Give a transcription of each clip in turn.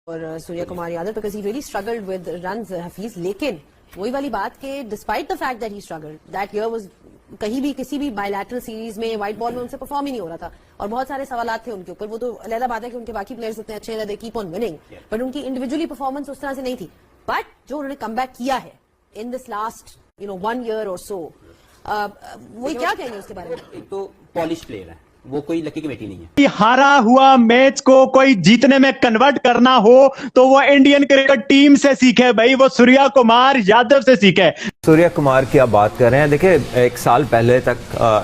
और Surya Kumar Yadav because he really struggled with runs Hafeez, लेकिन वही वाली बात के despite the fact that he struggled that year was कहीं भी किसी भी बायलैटरल सीरीज में व्हाइट बॉल में उनसे परफॉर्म ही नहीं हो रहा था और बहुत सारे सवालात थे उनके ऊपर। वो तो अलग बात है कि उनके बाकी प्लेयर्स इतने अच्छे हैं, they keep on winning, but उनकी इंडिविजुअली परफॉर्मेंस उस तरह से नहीं थी। बट जो उन्होंने कमबैक किया है इन दिस लास्ट 1 year और सो, वही क्या कहेंगे उसके बारे में? एक तो पॉलिश प्लेयर है, वो कोई लकी की बेटी नहीं है। हारा हुआ मैच को कोई जीतने में कन्वर्ट करना हो तो वो इंडियन क्रिकेट टीम से सीखे भाई, वो सूर्य कुमार यादव से सीखे। सूर्य कुमार की आप बात कर रहे हैं, देखिए 1 साल पहले तक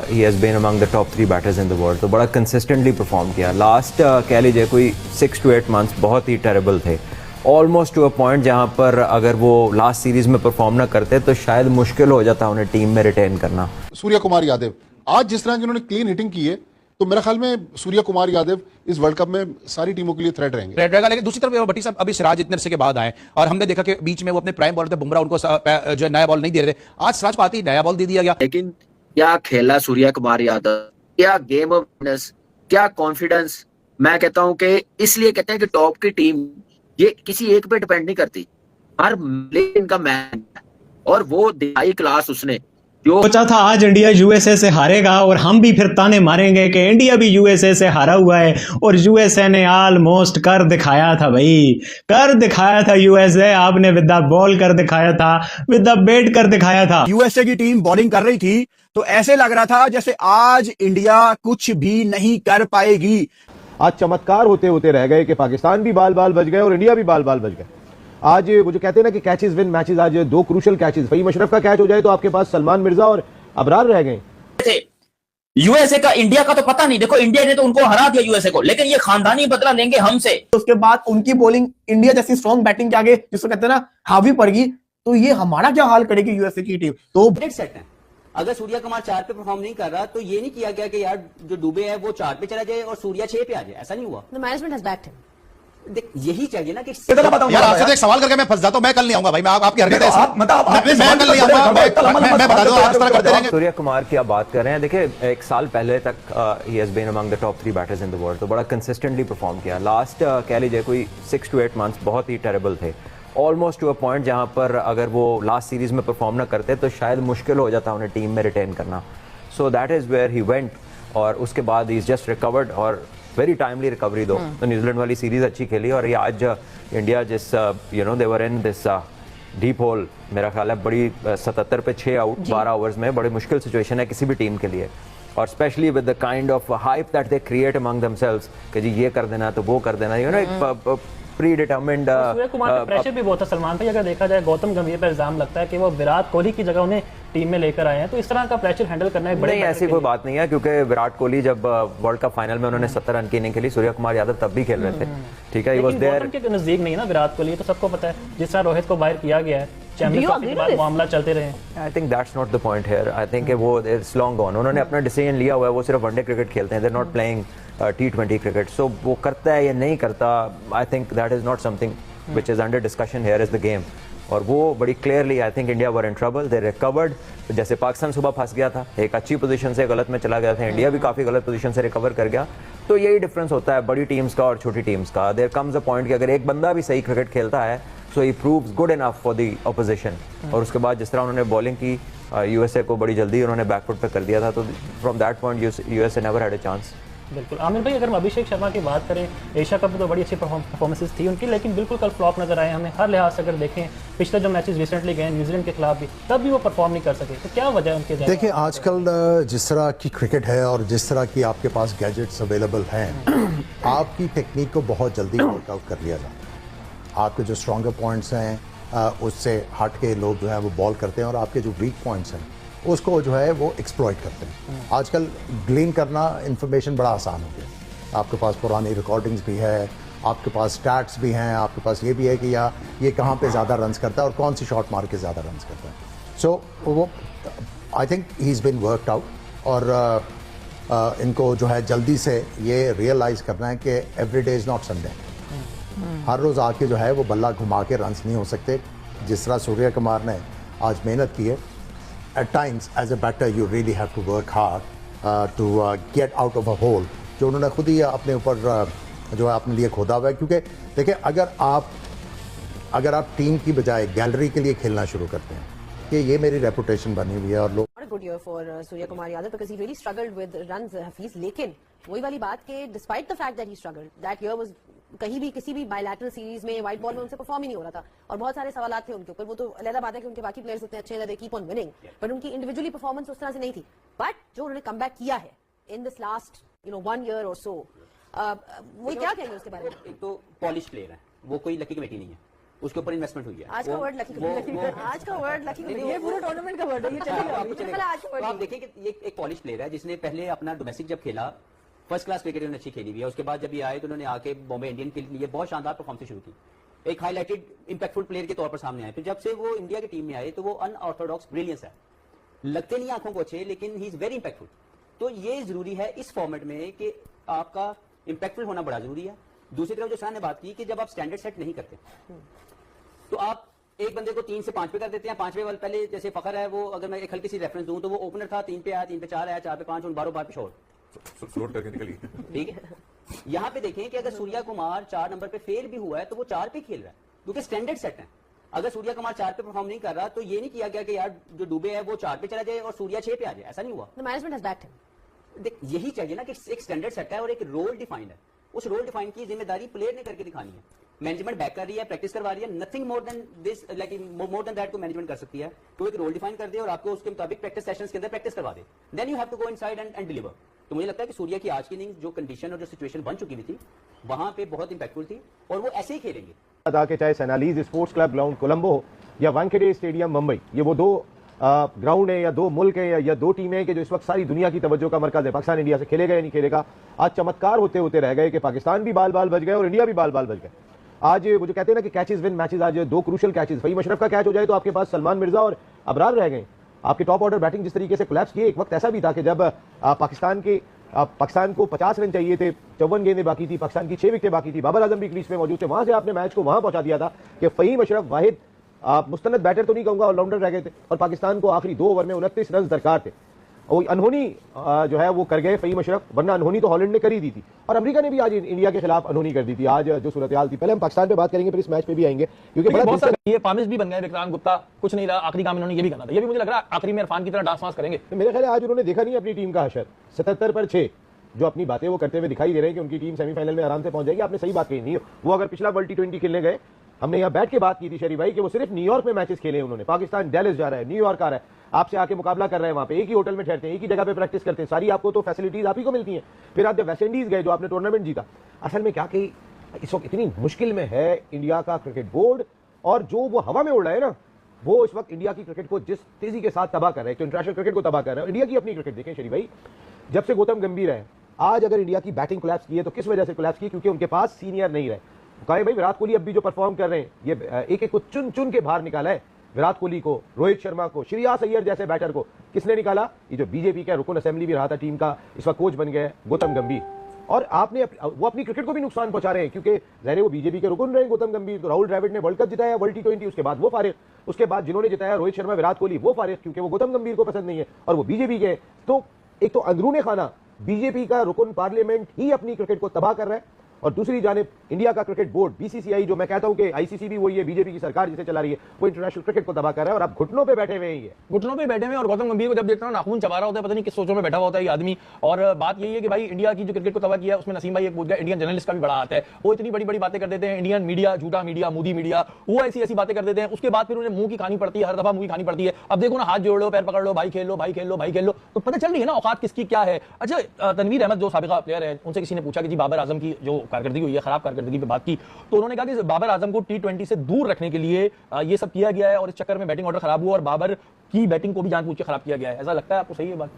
ही has been among the top 3 batters in the world, तो बड़ा कंसिस्टेंटली परफॉर्म किया। लास्ट कह लीजिए कोई 6 to 8 months बहुत ही टेरेबल थे, ऑलमोस्ट टू अ पॉइंट जहां पर अगर वो लास्ट सीरीज में परफॉर्म ना करते तो शायद मुश्किल हो जाता उन्हें टीम में रिटेन करना। सूर्य कुमार यादव आज जिस तरह जिन्होंने क्लीन हिटिंग की है, तो मेरे ख्याल में सूर्य कुमार यादव इस वर्ल्ड कप में सारी टीमों के लिए थ्रेट रहेंगे। लेकिन दूसरी तरफ भट्टी साहब अभी सिराज इतने अरसे के बाद आए और हमने देखा कि बीच में वो अपने प्राइम बॉलर थे बुमराह, उनको जो नया बॉल नहीं दे रहे थे। आज सिराज को आती ही नया बॉल दे दिया गया। लेकिन क्या खेला सूर्य कुमार यादव, क्या गेम ऑफ फिटनेस, क्या कॉन्फिडेंस। मैं कहता हूं कि इसलिए कहते हैं कि टॉप की टीम ये किसी एक पे डिपेंड नहीं करती, हर प्लेयर का मैन, और वो दिखाई क्लास उसने जो सोचा था आज इंडिया यूएसए से हारेगा और हम भी फिर ताने मारेंगे कि इंडिया भी यूएसए से हारा हुआ है, और यूएसए ने ऑलमोस्ट कर दिखाया था भाई, कर दिखाया था यूएसए। आपने विद द बॉल कर दिखाया था, विद द बैट कर दिखाया था। यूएसए की टीम बॉलिंग कर रही थी तो ऐसे लग रहा था जैसे आज इंडिया कुछ भी नहीं कर पाएगी। आज चमत्कार होते होते रह गए कि पाकिस्तान भी बाल बाल बच गए और इंडिया भी बाल बाल बच गए। आज वो जो कहते हैं ना कि कैचेस विन मैचेस, आज 2 क्रूशल कैचेस, फहीम अशरफ का कैच हो जाए तो आपके पास सलमान मिर्जा और अबरार रह गए। यूएसए का इंडिया का तो पता नहीं, देखो इंडिया ने तो उनको हरा दिया यूएसए को, लेकिन ये खानदानी बदला लेंगे हमसे। उसके बाद उनकी बॉलिंग इंडिया जैसी स्ट्रॉन्ग बैटिंग के आगे जिसको कहते हैं ना हावी पड़ गई, तो ये हमारा क्या हाल करेगी यूएसए की टीम। तो सेट है, अगर सूर्य कुमार 4 पे परफॉर्म नहीं कर रहा तो ये नहीं किया गया कि यार जो डूबे है वो 4 पे चला जाए और सूर्य 6 पे आ जाए, ऐसा नहीं हुआ। The management has backed him. देख यही चाहिए ना कि यार आपसे तो एक सवाल करके मैं फंस जाता हूं, मैं कल नहीं आऊंगा भाई, मैं आपकी हरकत ऐसी मैं कल नहीं आऊंगा, मैं बता दूं आप इस तरह करते रहेंगे। सूर्य कुमार की आप बात कर रहे हैं, देखिए 1 साल पहले तक ही has been among the top 3 batters in the world, तो बड़ा कंसिस्टेंटली परफॉर्म किया। लास्ट कह लीजिए कोई 6 to 8 months बहुत ही टेरेबल थे, ऑलमोस्ट टू अ पॉइंट जहां पर अगर वो लास्ट सीरीज में परफॉर्म ना करते तो शायद मुश्किल हो जाता उन्हें टीम में रिटेन करना। So that is where he went, और उसके बाद ही इज जस्ट रिकवर्ड, और वेरी टाइमली रिकवरी दो। तो न्यूजीलैंड वाली सीरीज अच्छी खेली, और ये आज इंडिया जिस दे वर इन दिस डीप होल, मेरा ख्याल है बड़ी 77 पे 6 आउट 12 ओवर्स में, बड़ी मुश्किल सिचुएशन है किसी भी टीम के लिए, और specially with the kind of hype that they create among themselves कि जी ये कर देना तो वो कर देना, एक प्री डिटरमिन्ड। सूर्य कुमार का प्रेशर भी बहुत है सलमान भाई। अगर देखा जाए गौतम गंभीर पर इल्जाम लगता है कि वो विराट कोहली की जगह उन्हें टीम में लेकर आए हैं, तो इस तरह का प्रेशर हैंडल करना है बड़े। नहीं, ऐसी कोई बात नहीं है, क्योंकि विराट कोहली जब वर्ल्ड कप फाइनल में उन्होंने 70 रन की इनिंग खेली, सूर्य कुमार यादव तब भी खेल रहे थे, ठीक है। गौतम के नजदीक नहीं है ना विराट कोहली, तो सबको पता है जिस तरह रोहित को बाहर किया गया है, चैंपियंस के बाद मामला चलते रहे। I think that's not the point here. I think वो इट्स लॉन्ग गॉन, उन्होंने अपना डिसीजन लिया हुआ है, वो सिर्फ वनडे क्रिकेट खेलते हैं, they are not playing T20 cricket. So वो करता है या नहीं करता, I think that is not something which is under discussion here is the game. और वो बड़ी clearly I think India were in trouble, they recovered. जैसे पाकिस्तान सुबह फंस गया था, एक अच्छी पोजीशन से गलत में चला गया था, इंडिया भी काफी गलत पोजीशन से रिकवर कर गया। तो यही डिफरेंस होता है बड़ी टीम्स का और छोटी टीम्स का। देयर कम्स अ पॉइंट कि अगर एक बंदा भी सही क्रिकेट खेलता है so he proves good enough for the opposition. और उसके बाद जिस तरह उन्होंने बॉलिंग की यूएसए को बड़ी जल्दी उन्होंने बैकफुट पे कर दिया था, तो from that point USA never had a chance. बिल्कुल आमिर भाई, अगर हम अभिषेक शर्मा की बात करें, एशिया कप में तो बड़ी अच्छी परफॉर्मेंसेस थी उनकी, लेकिन बिल्कुल कल फ्लॉप नजर आए हमें हर लिहाज से। अगर देखें पिछले जो मैचेस रिसेंटली गए न्यूजीलैंड के खिलाफ भी, तब भी वो परफॉर्म नहीं कर सके, तो क्या वजह है उनके? देखिए आजकल जिस तरह की क्रिकेट है और जिस तरह की आपके पास गैजेट्स अवेलेबल हैं, आपकी टेक्निक को बहुत जल्दी वर्कआउट कर लिया जाता है। आपके जो स्ट्रॉन्गर पॉइंट्स हैं उससे हट के लोग जो है वो बॉल करते हैं, और आपके जो वीक पॉइंट्स हैं उसको जो है वो एक्सप्लॉइट करते हैं। आजकल ग्लीन करना इन्फॉर्मेशन बड़ा आसान हो गया, आपके पास पुरानी रिकॉर्डिंग्स भी है, आपके पास स्टैट्स भी हैं, आपके पास ये भी है कि या ये कहाँ पे ज़्यादा रन्स करता है और कौन सी शॉट मार के ज़्यादा रन्स करता है। सो वो I think he is been worked out, और इनको जो है जल्दी से ये रियलाइज़ करना है कि every day is not Sunday. हर रोज़ आके जो है वो बल्ला घुमा के रन्स नहीं हो सकते। जिस तरह सूर्य कुमार ने आज मेहनत की है, at times as a batter you really have to work hard to get out of a hole, जो उन्होंने खुद ही अपने ऊपर जो आपने लिए खोदा हुआ है, क्योंकि देखिए अगर आप टीम की बजाय गैलरी के लिए खेलना शुरू करते हैं कि ये मेरी रेपुटेशन बनी हुई है और लोग Not a good year for Surya Kumar Yadav because he really struggled with runs, Hafiz. लेकिन वही वाली बात के despite the fact that he struggled, that year was कहीं भी किसी भी bilateral series में white ball में उनसे परफॉर्म ही नहीं हो रहा था और बहुत सारे सवाल थे उनके ऊपर. वो तो अलग बात है कि उनके बाकी प्लेयर्स इतने अच्छे हैं, they keep on winning, but उनकी इंडिविजुअली परफॉर्मेंस उस तरह से नहीं थी. बट जो उन्होंने कम बैक किया है in this last 1 year or so, वो क्या कहेंगे उसके बारे में? एक तो पॉलिश प्लेयर है, वो कोई लकी कमेटी नहीं है, उसके ऊपर इन्वेस्टमेंट हुई है. आज का वर्ड लकी आज का वर्ड लकी ये पूरा टूर्नामेंट का वर्ड है, ये चलेगा. आज का तो वर्ड आप देखें कि ये एक पॉलिश प्लेयर है जिसने पहले अपना डोमेस्टिक जब खेला फर्स्ट क्लास क्रिकेट उन्होंने अच्छी खेली हुई है. उसके बाद जब ये आए तो उन्होंने आके बॉम्बे इंडियन के लिए बहुत शानदार परफॉर्मेंस शुरू की, एक हाईलाइटेड इंपैक्टफुल प्लेयर के तौर पर सामने आए. फिर जब से वो इंडिया की टीम में आए तो वो अनऑर्थोडॉक्स ब्रिलियंस है, लगते नहीं आंखों को अच्छे लेकिन ही इज वेरी इंपैक्टफुल. तो ये जरूरी है इस फॉर्मेट में कि आपका इंपैक्टफुल होना बड़ा जरूरी है. दूसरी तरफ जो शाह ने बात की कि जब आप स्टैंडर्ड सेट नहीं करते तो आप एक बंदे को 3 से 5 पे कर देते हैं. 5वें वाले पहले जैसे फखर है, वो अगर मैं एक हल्की सी रेफरेंस दूं तो वो ओपनर था, 3 पे आया, 3 पे 4 आया, 4 पे 5 और 12 बार पे शॉट फ्लोट करके निकली. ठीक है. यहाँ पे देखें कि अगर सूर्या कुमार 4 नंबर पे फेल भी हुआ है तो वो 4 पे खेल रहा है क्योंकि स्टैंडर्ड सेट है. अगर सूर्या कुमार 4 पे परफॉर्म नहीं कर रहा तो ये नहीं किया गया कि यार जो डूबे है वो 4 पे चला जाए और सूर्या 6 पे आ जाए, ऐसा नहीं हुआ. Management has backed him. देख यही चाहिए ना कि एक स्टैंडर्ड सेट है और एक रोल डिफाइंड है. उस रोल डिफाइन की जिम्मेदारी प्लेयर ने करके दिखानी है. मैनेजमेंट बैक कर रही है, प्रैक्टिस करवा रही है, nothing more than this, like more than that को मैनेजमेंट कर सकती है. तो एक रोल डिफाइन कर दे और आपको उसके मुताबिक प्रैक्टिस सेशंस के अंदर प्रैक्टिस करवा दे, then you have to go inside and deliver. तो मुझे लगता है कि सूर्या की आज की इनिंग्स जो कंडीशन और जो सिचुएशन बन चुकी हुई थी वहां पे बहुत इंपैक्टफुल थी और वो ऐसे ही खेलेंगे. अदा के चाहे सेनालीज स्पोर्ट्स क्लब ग्राउंड कोलंबो हो या वानखेड़े स्टेडियम मुंबई, ये वो 2 ग्राउंड है या 2 मुल्क है या 2 टीमें हैं कि जो इस वक्त सारी दुनिया की तवज्जो का मरकज है. पाकिस्तान इंडिया से खेलेगा या नहीं खेलेगा. आज चमत्कार होते होते रह गए कि पाकिस्तान भी बाल बाल बच गए और इंडिया भी बाल बाल बच गए. आज वो जो कहते हैं ना कि कैचेस विन मैचेस, आज 2 क्रूशल कैचेस, फहीम अशरफ का कैच हो जाए तो आपके पास सलमान मिर्जा और अबरार रह गए. आपके टॉप ऑर्डर बैटिंग जिस तरीके से कोलैप्स किए. एक वक्त ऐसा भी था कि जब पाकिस्तान को 50 रन चाहिए थे, 54 गेंदें बाकी थी, पाकिस्तान की 6 विकेटें बाकी थी, बाबर आजम भी क्रीज में मौजूद थे. वहां से आपने मैच को वहां पहुंचा दिया था कि फहीम अशरफ वाहिद मुस्तनद बैटर तो नहीं कहूंगा, ऑलराउंडर रह गए थे और पाकिस्तान को आखिरी 2 ओवर में 29 रन दरकार थे. वो अनहोनी जो है वो कर गए फहीम अशरफ, वरना अनहोनी तो हॉलैंड ने कर ही दी थी और अमेरिका ने भी आज इंडिया के खिलाफ अनहोनी कर दी थी. आज जो सूरत हाल थी, पहले हम पाकिस्तान पे बात करेंगे फिर इस मैच पे भी आएंगे क्योंकि बड़ा ये फामिस भी बन गए. विक्रांत गुप्ता कुछ नहीं रहा, आखिरी काम इन्होंने ये भी करना था. ये भी मुझे लग रहा है आखिरी में इरफान की तरह डांस वांस करेंगे. मेरे ख्याल है आज उन्होंने देखा नहीं अपनी टीम का हशर. 77 पर 6 जो अपनी बातें वो करते हुए दिखाई दे रहे हैं कि उनकी टीम सेमीफाइनल में आराम से पहुंच जाएगी. आपने सही बात कही नहीं. वो अगर पिछला वर्ल्ड T20 खेलने गए, हमने यहाँ बैठ के बात की थी शरीफ भाई कि वो सिर्फ न्यूयॉर्क में मैचेस खेले उन्होंने. पाकिस्तान डेलिस जा रहा है, न्यूयॉर्क आ रहा है, आपसे आके मुकाबला कर रहे हैं, वहां पे एक ही होटल में ठहरते हैं, एक ही जगह पे प्रैक्टिस करते हैं, सारी आपको तो फैसिलिटीज आप ही को मिलती हैं. फिर आप जब वेस्ट इंडीज गए जो आपने टूर्नामेंट जीता, असल में क्या कही इस वक्त इतनी मुश्किल में है इंडिया का क्रिकेट बोर्ड और जो वो हवा में उड़ रहा है ना, वो इस वक्त इंडिया की क्रिकेट को जिस तेजी के साथ तबाह कर रहे हैं, तो इंटरनेशनल क्रिकेट को तबाह कर रहे हैं. इंडिया की अपनी क्रिकेट देखें शरीफ भाई, जब से गौतम गंभीर है, आज अगर इंडिया की बैटिंग कोलैप्स की है तो किस वजह से कोलैप्स की? क्योंकि उनके पास सीनियर नहीं रहे. कहे भाई विराट कोहली अब भी जो परफॉर्म कर रहे हैं, ये एक एक को चुन चुन के बाहर निकाला है. विराट कोहली को, रोहित शर्मा को, श्रेयस अय्यर जैसे बैटर को किसने निकाला? ये जो बीजेपी का रुकन असेंबली भी रहा था टीम का, इस वक्त कोच बन गए गौतम गंभीर. और आपने वो अपनी क्रिकेट को भी नुकसान पहुंचा रहे हैं क्योंकि ज़ाहिर वो बीजेपी के रुकन रहे गौतम गंभीर. तो राहुल द्रविड़ ने वर्ल्ड कप जिताया, वर्ल्ड T20, उसके बाद वो फारिग. उसके बाद जिन्होंने जिताया रोहित शर्मा, विराट कोहली, वो फारिग क्योंकि वो गौतम गंभीर को पसंद नहीं है और वो बीजेपी के. तो एक तो अंदरूने खाना बीजेपी का रुकन पार्लियामेंट ही अपनी क्रिकेट को तबाह कर रहा है और दूसरी जानिब इंडिया का क्रिकेट बोर्ड BCCI, जो मैं कहता हूं कि ICC भी वही है, बीजेपी की सरकार जिसे चला रही है, वो इंटरनेशनल क्रिकेट को तबाह कर रहा है और आप घुटनों पे बैठे हुए हैं. घुटनों पे बैठे हुए और गौतम गंभीर को जब देखता हूं नाखून चबा रहा होता है, पता नहीं किस सोचों में बैठा होता है ये आदमी. और बात यही है कि भाई इंडिया की जो क्रिकेट को तबाह किया उसमें नसीम भाई एक पूछ गया, इंडियन जर्नलिस्ट का भी बड़ा हाथ है. वो इतनी बड़ी बड़ी बातें कर देते हैं, इंडियन मीडिया, झूठा मीडिया, मोदी मीडिया, वो ऐसी ऐसी बातें कर देते हैं. उसके बाद फिर उन्हें मुंह की खानी पड़ती है, हर दफा मुंह की खानी पड़ती है. अब देखो ना, हाथ जोड़ लो, पैर पकड़ लो, भाई खेल लो, भाई खेल लो, भाई खेल लो, तो पता चल रही है ना औकात किसकी क्या है. अच्छा, तनवीर अहमद जो साबिका प्लेयर है, उनसे किसी ने पूछा कि जी बाबर आजम की जो कारकर्दगी हुई है, खराब कारकर्दगी पे बात की, तो उन्होंने कहा कि बाबर आजम को T20 से दूर रखने के लिए ये सब किया गया है और इस चक्कर में बैटिंग ऑर्डर खराब हुआ और बाबर की बैटिंग को भी जानबूझ के खराब किया गया है. ऐसा लगता है आपको? सही है बात?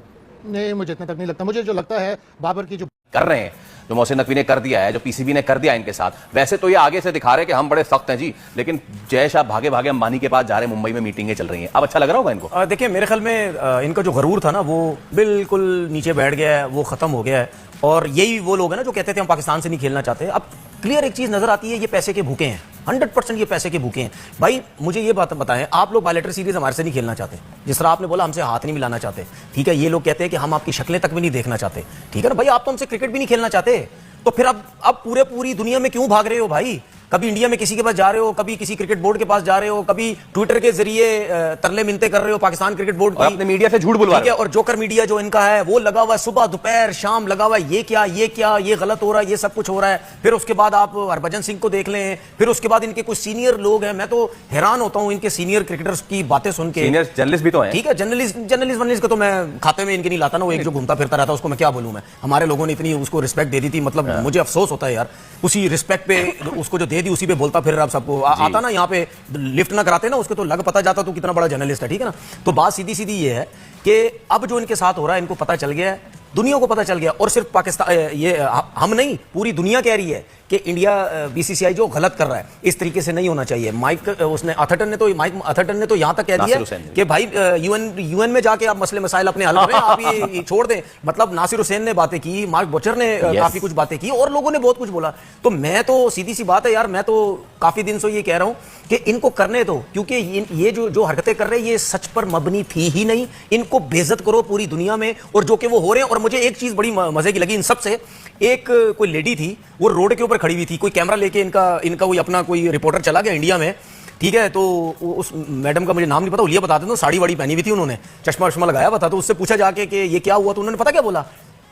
नहीं, मुझे इतना तक नहीं लगता. मुझे जो लगता है बाबर की जो कर रहे हैं, जो मोहसिन नकवी ने कर दिया है, जो PCB ने कर दिया इनके साथ, वैसे तो ये आगे से दिखा रहे हैं कि हम बड़े सख्त हैं जी, लेकिन जय शाह भागे भागे अंबानी के पास जा रहे हैं, मुंबई में मीटिंगें चल रही हैं. अब अच्छा लग रहा होगा इनको? देखिए मेरे ख्याल में इनका जो गरूर था ना वो बिल्कुल नीचे बैठ गया है, वो खत्म हो गया है. और यही वो लोग हैं ना जो कहते थे हम पाकिस्तान से नहीं खेलना चाहते. अब क्लियर एक चीज नजर आती है, ये पैसे के भूखे हैं, 100% ये पैसे के भूखे हैं. भाई मुझे ये बात बताएं, आप लोग बायलैटरल सीरीज हमारे से नहीं खेलना चाहते, जिस तरह आपने बोला हमसे हाथ नहीं मिलाना चाहते, ठीक है. ये लोग कहते हैं कि हम आपकी शक्लें तक भी नहीं देखना चाहते, ठीक है ना भाई. आप तो हमसे क्रिकेट भी नहीं खेलना चाहते, तो फिर अब पूरी दुनिया में क्यों भाग रहे हो भाई? कभी इंडिया में किसी के पास जा रहे हो, कभी किसी क्रिकेट बोर्ड के पास जा रहे हो, कभी ट्विटर के जरिए तरले मिनते कर रहे हो पाकिस्तान क्रिकेट बोर्ड की, अपने मीडिया से झूठ बुलवा रहे हो। और जोकर मीडिया जो इनका है वो लगा हुआ है सुबह दोपहर शाम, लगा हुआ है ये क्या ये गलत हो रहा है, ये सब कुछ हो रहा है। फिर उसके बाद आप हरभजन सिंह को देख लें, फिर उसके बाद इनके कुछ सीनियर लोग हैं, मैं तो हैरान होता हूं इनके सीनियर क्रिकेटर्स की बातें सुन के। सीनियर जर्नलिस्ट भी तो हैं। ठीक है, जर्नलिस्ट को तो मैं खाते में इनके नहीं लाता ना, वो एक जो घूमता फिरता रहता उसको मैं क्या बोलूं। मैं हमारे लोगों ने इतनी उसको रिस्पेक्ट दे दी थी, मतलब मुझे अफसोस होता है यार, उसी रिस्पेक्ट पे उसको जो दे दी उसी पे बोलता फिर अब सबको आता ना, यहाँ पे लिफ्ट ना कराते ना उसके तो लग पता जाता तो कितना बड़ा जर्नलिस्ट है। ठीक है ना, तो बात सीधी सीधी ये है कि अब जो इनके साथ हो रहा है इनको पता चल गया है, दुनिया को पता चल गया, और सिर्फ पाकिस्तान ये हम नहीं पूरी दुनिया कह रही है कि इंडिया बीसीसीआई जो गलत कर रहा है इस तरीके से नहीं होना चाहिए। माइक अथर्टन ने तो यहां तक कह दिया कि भाई यूएन में जाके आप मसले मसाइल अपने हल करें, आप ये छोड़ दें। मतलब नासिर हुसैन ने बातें की, मार्क बचर ने काफी कुछ बातें की, और लोगों ने बहुत कुछ बोला। तो मैं तो सीधी सी बात है यार, मैं तो काफी दिन से ये कह रहा हूं कि इनको करने दो, क्योंकि ये जो हरकतें कर रहे हैं ये सच पर मबनी थी ही नहीं। इनको बेइज्जत करो पूरी दुनिया में, और जो कि वो हो रहे हैं। और मुझे एक चीज बड़ी मजे की लगी इन सबसे, एक कोई लेडी थी वो रोड के ऊपर खड़ी हुई थी, कोई कैमरा लेके इनका कोई अपना कोई रिपोर्टर चला गया इंडिया में, ठीक है, तो उस मैडम का मुझे नाम नहीं पता, उलिया बता देता हूं, साड़ी वाड़ी पहनी हुई थी उन्होंने, चश्मा वश्मा लगाया हुआ था। तो उससे पूछा जाके कि ये क्या हुआ, तो उन्होंने पता क्या बोला,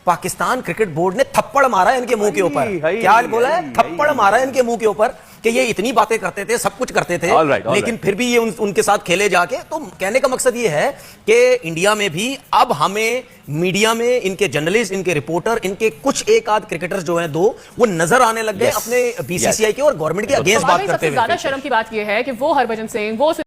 पाकिस्तान क्रिकेट बोर्ड ने थप्पड़ मारा है इनके मुंह के ऊपर। क्या बोला है? थप्पड़ मारा है इनके मुंह के ऊपर कि ये इतनी बातें करते थे, सब कुछ करते थे, लेकिन फिर भी ये उनके साथ खेले जाके। तो कहने का मकसद ये है कि इंडिया में भी अब हमें मीडिया में इनके जर्नलिस्ट, इनके रिपोर्टर, इनके कुछ एक आध क्रिकेटर्स जो हैं दो, वो नजर आने लग गए अपने बीसीसीआई के और गवर्नमेंट के अगेंस्ट बात करते हुए। सबसे ज्यादा शर्म की बात यह है कि वो हरभजन सिंह, वो